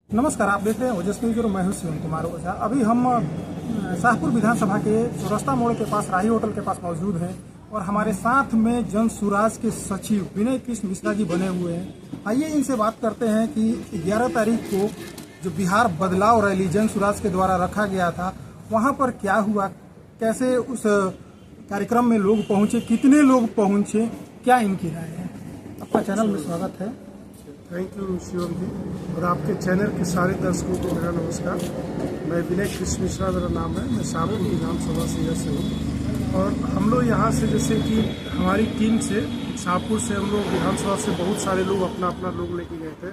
नमस्कार, आप देख रहे हैं ओजस न्यूज और मैं हूं शिवम कुमार ओझा। अभी हम शाहपुर विधानसभा के चौरस्ता मोड़ के पास राही होटल के पास मौजूद हैं और हमारे साथ में जन सुराज के सचिव विनय कृष्ण मिश्रा जी बने हुए हैं। आइए इनसे बात करते हैं कि 11 तारीख को जो बिहार बदलाव रैली जन सुराज के द्वारा रखा गया था, वहां पर क्या हुआ, कैसे उस कार्यक्रम में लोग पहुंचे, कितने लोग पहुंचे, क्या इनकी राय है। आपका चैनल में स्वागत है। थैंक यू शिवम जी और आपके चैनल के सारे दर्शकों को मेरा नमस्कार। मैं विनय कृष्ण मिश्रा मेरा नाम है। मैं शाहपुर विधानसभा से हूँ और हम लोग यहाँ से जैसे कि हमारी टीम से शाहपुर से हम लोग विधानसभा से बहुत सारे लोग अपना अपना लोग लेके गए थे।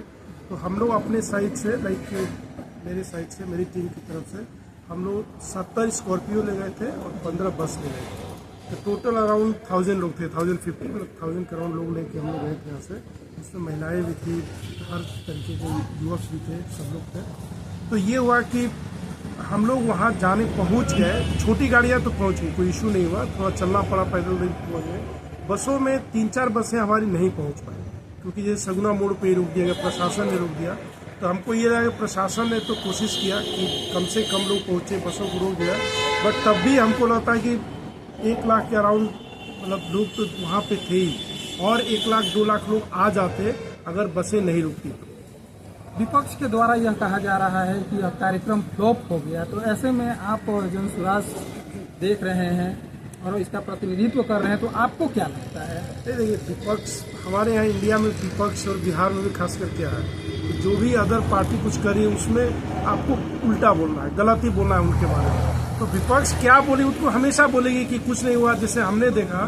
तो हम लोग अपने साइड से मेरे साइड से मेरी टीम की तरफ से हम लोग 70 स्कॉर्पियो ले गए थे और 15 बस ले गए थे। तो टोटल अराउंड 1000 लोग थे, 1050 मतलब 1000 के अराउंड लोग लेके हम लोग गए थे यहाँ से। उसमें महिलाएं भी थी, हर तरीके के युवक भी थे, सब लोग थे। तो ये हुआ कि हम लोग वहाँ जाने पहुँच गए। छोटी गाड़ियाँ तो पहुँच गई, कोई इशू नहीं हुआ, थोड़ा चलना पड़ा, पैदल नहीं पहुँच गए। बसों में 3-4 बसें हमारी नहीं पहुँच पाई क्योंकि ये सगुना मोड़ पे ही रोक दिया गया, प्रशासन ने रोक दिया। तो हमको ये लगा कि प्रशासन ने तो कोशिश किया कि कम से कम लोग पहुँचे, बसों को रोक दिया, बट तब भी हमको लगता है कि 1 लाख के अराउंड मतलब लोग तो वहाँ पे थे ही और 1 लाख 2 लाख लोग आ जाते अगर बसें नहीं रुकती। विपक्ष के द्वारा यह कहा जा रहा है कि यह कार्यक्रम फ्लॉप हो गया, तो ऐसे में आप जन सुराज देख रहे हैं और इसका प्रतिनिधित्व कर रहे हैं, तो आपको क्या लगता है? देखिए, विपक्ष हमारे यहाँ इंडिया में विपक्ष और बिहार में भी खास कर क्या है, जो भी अदर पार्टी कुछ करी है उसमें आपको उल्टा बोलना है, गलत ही बोलना है उनके बारे में। तो विपक्ष क्या बोले, उनको हमेशा बोलेगी कि कुछ नहीं हुआ। जैसे हमने देखा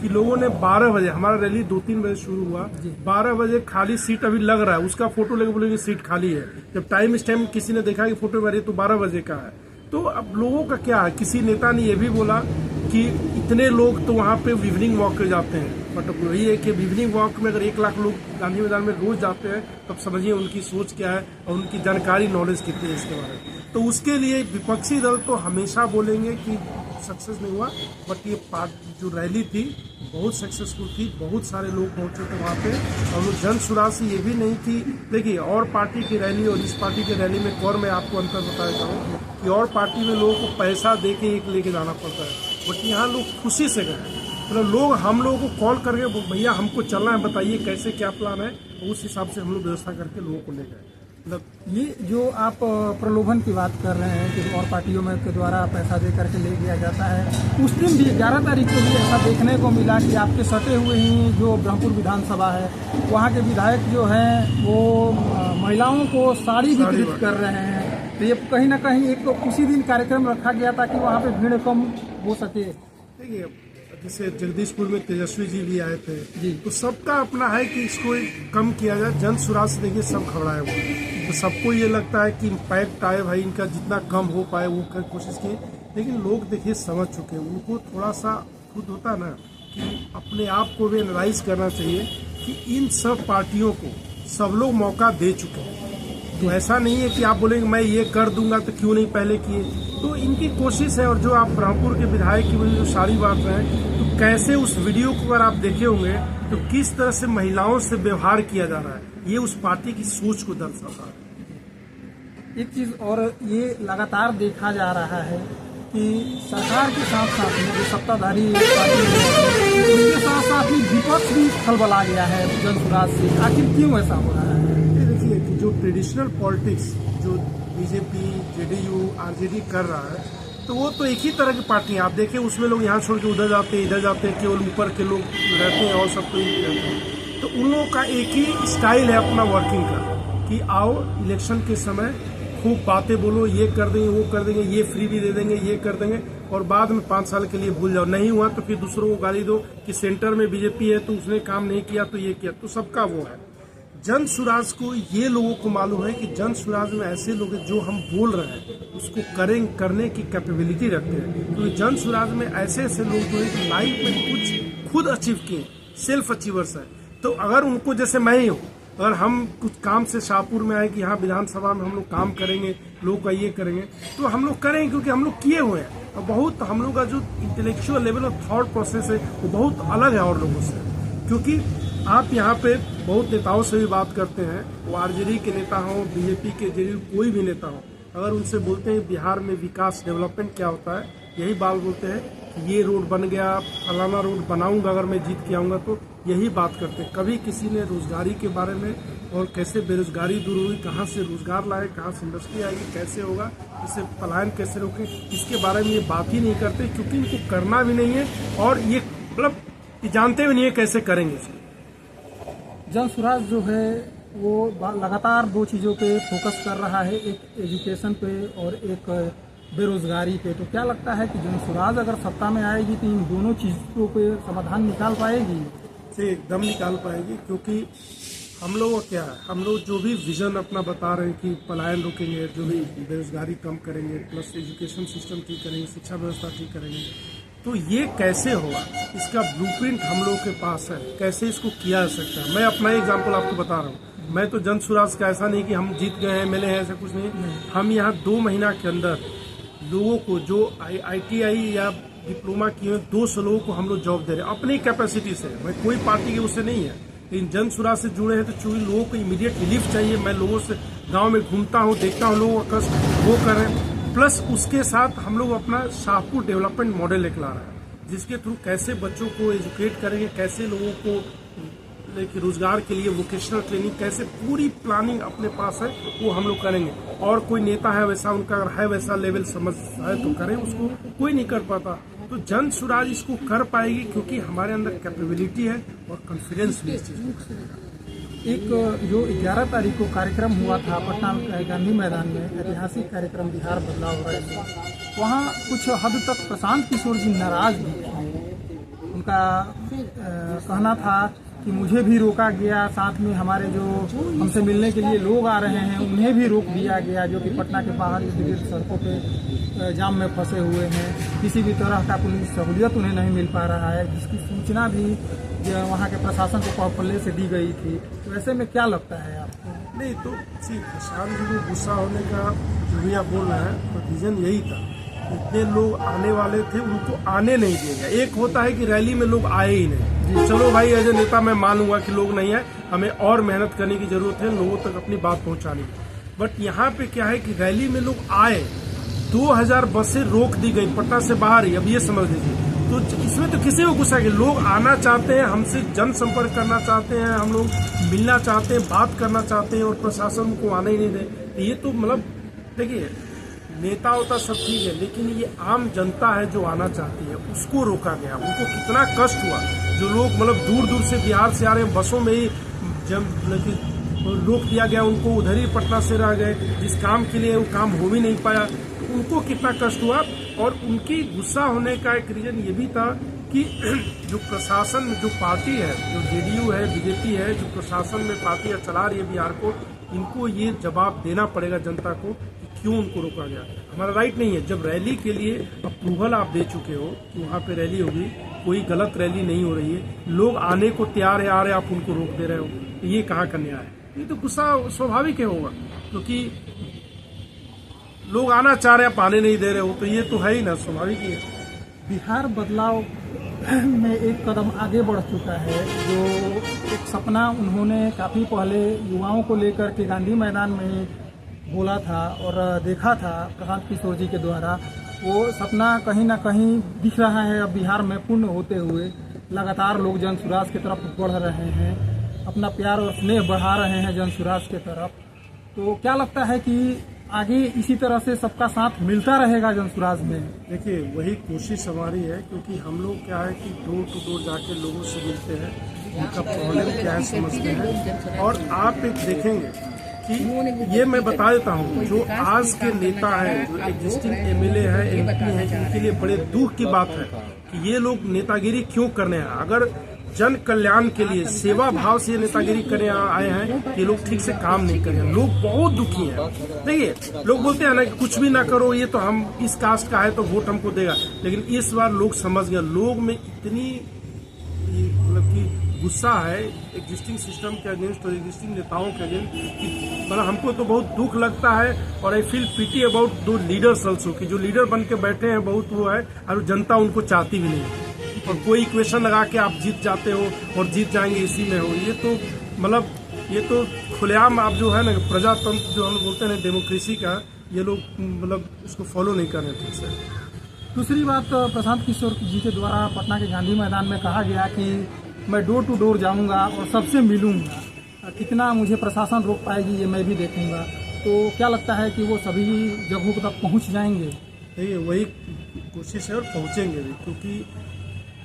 कि लोगों ने 12 बजे, हमारा रैली 2-3 बजे शुरू हुआ, 12 बजे खाली सीट अभी लग रहा है, उसका फोटो लेके बोलेंगे सीट खाली है। जब टाइम किसी ने देखा कि फोटो में तो 12 बजे का है। तो अब लोगों का क्या है, किसी नेता ने यह भी बोला कि इतने लोग तो वहाँ पे इवनिंग वॉक पे जाते हैं, बट वही है कि इवनिंग वॉक में अगर 1 लाख लोग गांधी मैदान में रोज जाते हैं तब समझिए उनकी सोच क्या है और उनकी जानकारी, नॉलेज कितनी है इसके बारे में। तो उसके लिए विपक्षी दल तो हमेशा बोलेंगे कि सक्सेस नहीं हुआ, बट ये जो रैली थी बहुत सक्सेसफुल थी, बहुत सारे लोग पहुंचे थे वहाँ पे। और जन सुराज से ये भी नहीं थी। देखिए, और पार्टी की रैली और इस पार्टी की रैली में और मैं आपको अंतर बता देता हूँ कि और पार्टी में लोगों को पैसा दे के एक लेके जाना पड़ता है, बट यहाँ लोग खुशी से गए। मतलब लोग हम लोगों को कॉल करके भैया हमको चलना है, बताइए कैसे क्या प्लान है, उस हिसाब से हम लोग व्यवस्था करके लोगों को ले गए। मतलब ये जो आप प्रलोभन की बात कर रहे हैं कि और पार्टियों में के द्वारा पैसा दे करके ले गया जाता है, उस दिन भी 11 तारीख को भी ऐसा देखने को मिला कि आपके सटे हुए ही जो ब्रह्मपुर विधानसभा है, वहाँ के विधायक जो हैं वो महिलाओं को साड़ी वितरित कर रहे हैं। तो ये कहीं ना कहीं एक तो उसी दिन कार्यक्रम रखा गया था कि वहाँ पे भीड़ कम हो सके। देखिए, जैसे जगदीशपुर में तेजस्वी जी भी आए थे जी, तो सबका अपना है कि इसको कम किया जाए। जन सुराज से देखिए सब खबराए हुए, तो सबको ये लगता है कि इम्पैक्ट आए, भाई इनका जितना कम हो पाए वो कर कोशिश की। लेकिन लोग देखिए समझ चुके हैं, उनको थोड़ा सा खुद होता ना कि अपने आप को भी एनालाइज करना चाहिए कि इन सब पार्टियों को सब लोग मौका दे चुके हैं। तो ऐसा नहीं है कि आप बोलेंगे मैं ये कर दूंगा तो क्यों नहीं पहले किए। तो इनकी कोशिश है। और जो आप ब्रह्मपुर के विधायक की जो सारी बात है, तो कैसे उस वीडियो को अगर आप देखे होंगे तो किस तरह से महिलाओं से व्यवहार किया जा रहा है, ये उस पार्टी की सोच को दर्शाता है। एक चीज और ये लगातार देखा जा रहा है कि सरकार के साथ साथ में जो सत्ताधारी पार्टी है उसके साथ साथ ही विपक्ष भी खलबला गया है जन सुराज से। आखिर क्यों ऐसा हो रहा है? देखिए कि जो ट्रेडिशनल पॉलिटिक्स जो बीजेपी, जेडीयू, आरजेडी कर रहा है, तो वो तो एक ही तरह की पार्टी है। आप देखिए उसमें लोग यहाँ छोड़ के उधर जाते हैं, इधर जाते हैं, केवल ऊपर के लोग रहते हैं और सब कोई रहते हैं। तो उन लोगों का एक ही स्टाइल है अपना वर्किंग का कि आओ इलेक्शन के समय खूब बातें बोलो, ये कर देंगे, वो कर देंगे, ये फ्री भी दे देंगे, ये कर देंगे, और बाद में 5 साल के लिए भूल जाओ। नहीं हुआ तो फिर दूसरों को गाली दो कि सेंटर में बीजेपी है तो उसने काम नहीं किया तो ये किया। तो सबका वो है। जन सुराज को ये लोगों को मालूम है कि जन सुराज में ऐसे लोग हैं जो हम बोल रहे हैं उसको करने की कैपेबिलिटी रखते हैं। तो जन सुराज में ऐसे ऐसे लोग जो है लाइफ में कुछ खुद अचीव किए, सेल्फ अचीवर्स है। तो अगर उनको, जैसे मैं ही हूँ, अगर हम कुछ काम से शाहपुर में आए कि यहाँ विधानसभा में हम लोग काम करेंगे, लोग का ये करेंगे, तो हम लोग करेंगे क्योंकि हम लोग किए हुए हैं। और बहुत हम लोग का जो इंटेलेक्चुअल लेवल और थॉट प्रोसेस है वो बहुत अलग है और लोगों से, क्योंकि आप यहाँ पे बहुत नेताओं से भी बात करते हैं, वो आरजेडी के नेता हों, बीजेपी के, जेडीयू कोई भी नेता हो, अगर उनसे बोलते हैं बिहार में विकास डेवलपमेंट क्या होता है, यही बात बोलते हैं कि ये रोड बन गया, फलाना रोड बनाऊंगा अगर मैं जीत के आऊँगा, तो यही बात करते हैं। कभी किसी ने रोजगारी के बारे में और कैसे बेरोजगारी दूर हुई, कहाँ से रोजगार लाए, कहाँ से इंडस्ट्री आएगी, कैसे होगा, इससे पलायन कैसे रोके, इसके बारे में ये बात ही नहीं करते, क्योंकि इनको करना भी नहीं है और ये मतलब जानते भी नहीं है कैसे करेंगे इसको। जन सुराज जो है वो लगातार दो चीज़ों पे फोकस कर रहा है, एक एजुकेशन पे और एक बेरोजगारी पे। तो क्या लगता है कि जन सुराज अगर सत्ता में आएगी तो इन दोनों चीज़ों पे समाधान निकाल पाएगी? से एकदम निकाल पाएगी, क्योंकि हम लोग क्या है, हम लोग जो भी विजन अपना बता रहे हैं कि पलायन रोकेंगे, जो भी बेरोजगारी कम करेंगे, प्लस एजुकेशन सिस्टम ठीक करेंगे, शिक्षा व्यवस्था ठीक करेंगे, तो ये कैसे होगा, इसका ब्लूप्रिंट हम लोग के पास है, कैसे इसको किया जा सकता है। मैं अपना एग्जांपल आपको बता रहा हूँ। मैं तो जन सुराज का ऐसा नहीं कि हम जीत गए हैं, मिले हैं, ऐसा कुछ नहीं। हम यहाँ 2 महीना के अंदर लोगों को जो ITI या डिप्लोमा किए 200 लोगों को हम लोग जॉब दे रहे हैं अपनी कैपेसिटी से। मैं कोई पार्टी के उससे नहीं है, लेकिन जन सुराज से जुड़े हैं तो चूंकि लोगों को इमीडिएट रिलीफ चाहिए। मैं लोगों से गांव में घूमता हूं, देखता हूं लोगों का कष्ट वो कर रहे हैं, प्लस उसके साथ हम लोग अपना शाहपुर डेवलपमेंट मॉडल लेकर ला रहे हैं, जिसके थ्रू कैसे बच्चों को एजुकेट करेंगे, कैसे लोगों को रोजगार के लिए वोकेशनल ट्रेनिंग, कैसे पूरी प्लानिंग अपने पास है वो हम लोग करेंगे। और कोई नेता है वैसा, उनका अगर है वैसा लेवल समझ है तो करें, उसको कोई नहीं कर पाता। तो जन सुराज इसको कर पाएगी, क्योंकि हमारे अंदर कैपेबिलिटी है और कॉन्फिडेंस भी इस चीज में करेगा। एक जो 11 तारीख को कार्यक्रम हुआ था पटना गांधी मैदान में, ऐतिहासिक कार्यक्रम बिहार बदलाव रैली, वहाँ कुछ हद तक प्रशांत किशोर जी नाराज भी थे। उनका कहना था कि मुझे भी रोका गया, साथ में हमारे जो हमसे मिलने के लिए लोग आ रहे हैं उन्हें भी रोक दिया गया, जो कि पटना के बाहर इर्द-गिर्द सड़कों पे जाम में फंसे हुए हैं। किसी भी तरह का पुलिस सहूलियत उन्हें नहीं मिल पा रहा है, जिसकी सूचना भी वहाँ के प्रशासन को पहले से दी गई थी। तो ऐसे में क्या लगता है आपको? नहीं तो प्रशांत जी को गुस्सा होने का जो भी आप बोल रहे हैं, तो रीजन यही था, इतने लोग आने वाले थे, उनको आने नहीं दिया गया। एक होता है कि रैली में लोग आए ही नहीं, चलो भाई एज ए नेता मैं मानूंगा कि लोग नहीं है, हमें और मेहनत करने की जरूरत है लोगों तक अपनी बात पहुंचाने की। बट यहाँ पे क्या है कि रैली में लोग आए, 2000 बसें रोक दी गई पटना से बाहर ही। अब ये समझ लीजिए, तो इसमें तो किसी को गुस्सा है कि लोग आना चाहते हैं, हमसे जनसंपर्क करना चाहते हैं, हम लोग मिलना चाहते हैं, बात करना चाहते हैं, और प्रशासन को आने ही नहीं दे। ये तो मतलब देखिए, नेता होता सब ठीक है, लेकिन ये आम जनता है जो आना चाहती है, उसको रोका गया। उनको कितना कष्ट हुआ, जो लोग मतलब दूर दूर से बिहार से आ रहे हैं, बसों में ही जब रोक दिया गया, उनको उधर ही पटना से रह गए, जिस काम के लिए वो काम हो भी नहीं पाया, तो उनको कितना कष्ट हुआ। और उनकी गुस्सा होने का एक रीजन ये भी था कि जो प्रशासन, जो पार्टी है, जो जेडीयू है, बीजेपी है, जो प्रशासन में पार्टियां चला रही है बिहार को, इनको ये जवाब देना पड़ेगा जनता को कि क्यों उनको रोका गया। हमारा राइट नहीं है। जब रैली के लिए अप्रूवल आप दे चुके हो कि वहाँ पे रैली होगी, कोई गलत रैली नहीं हो रही है, लोग आने को तैयार है, आ रहे, आप उनको रोक दे रहे हो, तो ये कहाँ का न्याय है? ये तो गुस्सा स्वाभाविक है होगा, क्योंकि लोग आना चाह रहे हैं, आप आने नहीं दे रहे हो, तो ये तो है ही ना, स्वाभाविक ही है। बिहार बदलाव में एक कदम आगे बढ़ चुका है। जो एक सपना उन्होंने काफ़ी पहले युवाओं को लेकर के गांधी मैदान में बोला था और देखा था प्रशांत किशोर जी के द्वारा, वो सपना कहीं ना कहीं दिख रहा है अब बिहार में पूर्ण होते हुए। लगातार लोग जन सुराज की तरफ बढ़ रहे हैं, अपना प्यार और स्नेह बढ़ा रहे हैं जन सुराज की तरफ। तो क्या लगता है कि आगे इसी तरह से सबका साथ मिलता रहेगा जन सुराज में? देखिए, वही कोशिश हमारी है, क्योंकि हम लोग क्या है कि डोर टू डोर जाके लोगों से मिलते हैं, उनका प्रॉब्लम क्या है समझते हैं। और आप एक देखेंगे कि ये मैं बता देता हूँ, जो आज के नेता हैं, जो एग्जिस्टिंग एमएलए हैं, एमपी हैं, इनके लिए बड़े दुख की बात है कि ये लोग नेतागिरी क्यों करने हैं। अगर जन कल्याण के लिए सेवा भाव से नेतागिरी करने आए हैं, ये लोग ठीक से काम नहीं कर रहे। लोग बहुत दुखी हैं। देखिए, लोग बोलते हैं ना कि कुछ भी ना करो, ये तो हम इस कास्ट का है तो वोट हमको देगा, लेकिन इस बार लोग समझ गए, लोग में इतनी मतलब कि गुस्सा है एग्जिस्टिंग सिस्टम के अगेंस्ट और एग्जिस्टिंग नेताओं के अगेंस्ट कि मतलब हमको तो बहुत दुख लगता है। और आई फील पिटी अबाउट दो लीडर्स ऑल्सो, कि जो लीडर बन के बैठे हैं बहुत वो है, और जनता उनको चाहती भी नहीं। और कोई इक्वेशन लगा के आप जीत जाते हो और जीत जाएंगे इसी में हो, ये तो मतलब ये तो खुलेआम आप जो है ना प्रजातंत्र जो हम बोलते हैं डेमोक्रेसी का, ये लोग मतलब इसको फॉलो नहीं कर रहे ठीक से। दूसरी बात, प्रशांत किशोर जी के द्वारा पटना के गांधी मैदान में कहा गया कि मैं डोर टू डोर जाऊंगा और सबसे मिलूंगा, कितना मुझे प्रशासन रोक पाएगी ये मैं भी देखूंगा। तो क्या लगता है कि वो सभी जगहों तक पहुंच जाएंगे? नहीं, वही कोशिश है और पहुंचेंगे भी, क्योंकि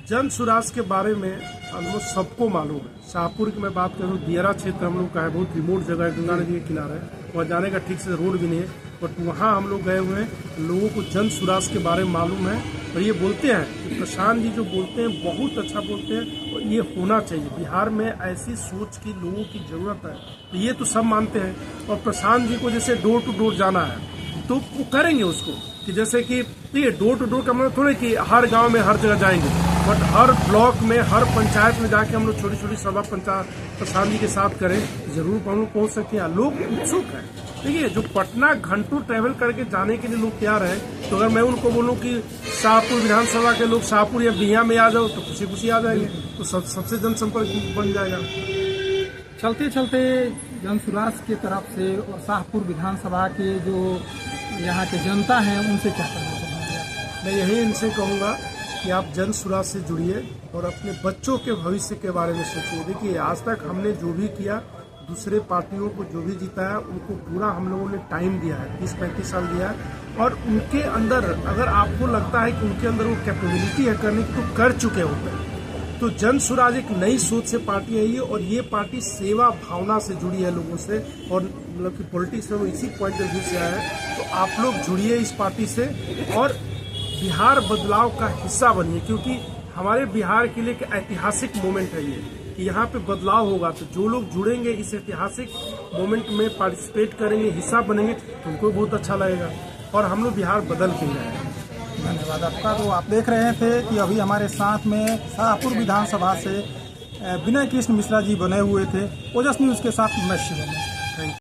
जन सुराज के बारे में ऑलमोस्ट सबको मालूम है। शाहपुर की मैं बात करूँ, दियरा क्षेत्र हम लोग का है, बहुत रिमोट जगह है, गंगा नदी के किनारे, वहाँ जाने का ठीक से रोड भी नहीं है, बट वहाँ हम लोग गए हुए हैं। लोगों को जन सुराज के बारे में मालूम है और ये बोलते हैं कि प्रशांत जी जो बोलते हैं बहुत अच्छा बोलते हैं और ये होना चाहिए। बिहार में ऐसी सोच की लोगों की जरूरत है, तो ये तो सब मानते हैं। और प्रशांत जी को जैसे डोर टू डोर जाना है तो वो करेंगे उसको, कि जैसे कि ये डोर टू डोर का मतलब थोड़ा कि हर गांव में हर जगह जाएंगे, बट हर ब्लॉक में हर पंचायत में जाके हम लोग छोटी छोटी सभा पंचायत प्रशांत जी के साथ करें, जरूर हम लोग पहुंच सकते हैं। लोग उत्सुक हैं। देखिए, जो पटना घंटों ट्रैवल करके जाने के लिए लोग तैयार हैं, तो अगर मैं उनको बोलूं कि शाहपुर विधानसभा के लोग शाहपुर या बिहिया में आ जाओ तो खुशी खुशी आ जाएंगे, तो सबसे जनसंपर्क बन जाएगा। चलते चलते जनसुराज की तरफ से और शाहपुर विधानसभा के जो यहाँ के जनता हैं उनसे क्या करना चाहेंगे? मैं यही इनसे कहूँगा कि आप जन सुराज से जुड़िए और अपने बच्चों के भविष्य के बारे में सोचिए। देखिए, आज तक हमने जो भी किया, दूसरे पार्टियों को जो भी जिताया, उनको पूरा हम लोगों ने टाइम दिया है, 30-35 साल दिया है, और उनके अंदर अगर आपको लगता है कि उनके अंदर वो कैपेबिलिटी है करने की, तो कर चुके होते हैं। तो जन सुराज एक नई सोच से पार्टी है ये, और ये पार्टी सेवा भावना से जुड़ी है लोगों से, और मतलब कि पॉलिटिक्स में वो इसी पॉइंट ऑफ व्यू से आया है। तो आप लोग जुड़िए इस पार्टी से और बिहार बदलाव का हिस्सा बनिए, क्योंकि हमारे बिहार के लिए एक ऐतिहासिक मोमेंट है ये, कि यहाँ पे बदलाव होगा। तो जो लोग जुड़ेंगे इस ऐतिहासिक मोमेंट में, पार्टिसिपेट करेंगे, हिस्सा बनेंगे, तो उनको बहुत अच्छा लगेगा और हम लोग बिहार बदल के जाएंगे। धन्यवाद आपका। तो आप देख रहे थे कि अभी हमारे साथ में शाहपुर विधानसभा से विनय कृष्ण मिश्रा जी बने हुए थे। ओजस न्यूज़ के साथ मैं शिवम।